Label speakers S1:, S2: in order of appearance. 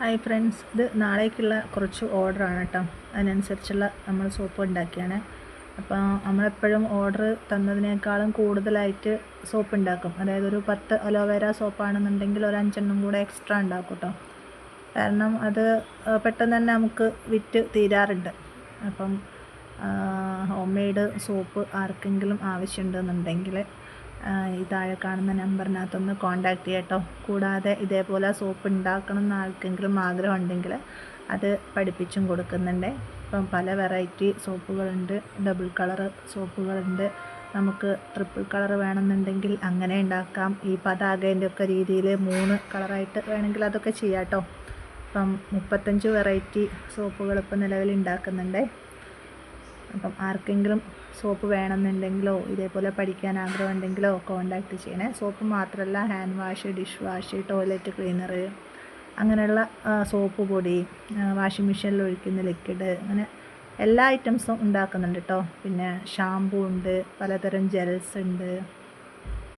S1: Hi friends, ഇത് നാളേക്കുള്ള കുറച്ച് ഓർഡറാണ് കേട്ടോ. അതിനനുസരിച്ചുള്ള നമ്മൾ സോപ്പ് ഉണ്ടാക്കിയാണ്. അപ്പോൾ നമ്മളെപ്പോഴും ഓർഡർ തന്നതിനേക്കാളും കൂടുതലായിട്ട് സോപ്പ് ഉണ്ടാക്കും. അതായത് ഒരു 10 അലോവേര സോപ്പാണെന്നുണ്ടെങ്കിൽ ഒരു 5 എണ്ണം കൂടെ എക്സ്ട്രാ ഉണ്ടാക്കും കേട്ടോ. കാരണം അത് പെട്ടെന്ന് തന്നെ നമുക്ക് വിറ്റ് തീരാറുണ്ട്. അപ്പം ഹോം മെയ്ഡ് സോപ്പ് ആർക്കെങ്കിലും ആവശ്യമുണ്ടെന്നുണ്ടെങ്കിൽ ഈ താഴെ കാണുന്ന നമ്പറിനകത്തൊന്ന് കോൺടാക്റ്റ് ചെയ്യാം കേട്ടോ. കൂടാതെ ഇതേപോലെ സോപ്പ് ഉണ്ടാക്കണം എന്ന് ആർക്കെങ്കിലും ആഗ്രഹം ഉണ്ടെങ്കിൽ അത് പഠിപ്പിച്ചും കൊടുക്കുന്നുണ്ട്. ഇപ്പം പല വെറൈറ്റി സോപ്പുകളുണ്ട്. ഡബിൾ കളർ സോപ്പുകളുണ്ട്. നമുക്ക് ട്രിപ്പിൾ കളർ വേണമെന്നുണ്ടെങ്കിൽ അങ്ങനെ ഉണ്ടാക്കാം. ഈ പതാകേൻ്റെ ഒക്കെ രീതിയിൽ 3 കളറായിട്ട് വേണമെങ്കിൽ അതൊക്കെ ചെയ്യാം കേട്ടോ. ഇപ്പം 35 വെറൈറ്റി സോപ്പുകൾ ഇപ്പം നിലവിൽ ഉണ്ടാക്കുന്നുണ്ട്. അപ്പം ആർക്കെങ്കിലും സോപ്പ് വേണമെന്നുണ്ടെങ്കിലോ ഇതേപോലെ പഠിക്കാൻ ആഗ്രഹം ഉണ്ടെങ്കിലോ കോണ്ടാക്ട് ചെയ്യണേ. സോപ്പ് മാത്രമല്ല, hand wash, dish wash, toilet cleaner, അങ്ങനെയുള്ള സോപ്പ് പൊടി, വാഷിംഗ് മെഷീനിൽ ഒഴിക്കുന്ന ലിക്വിഡ്, അങ്ങനെ എല്ലാ ഐറ്റംസും ഉണ്ടാക്കുന്നുണ്ട് കേട്ടോ. പിന്നെ ഷാമ്പൂ ഉണ്ട്, പലതരം ജെൽസ് ഉണ്ട്.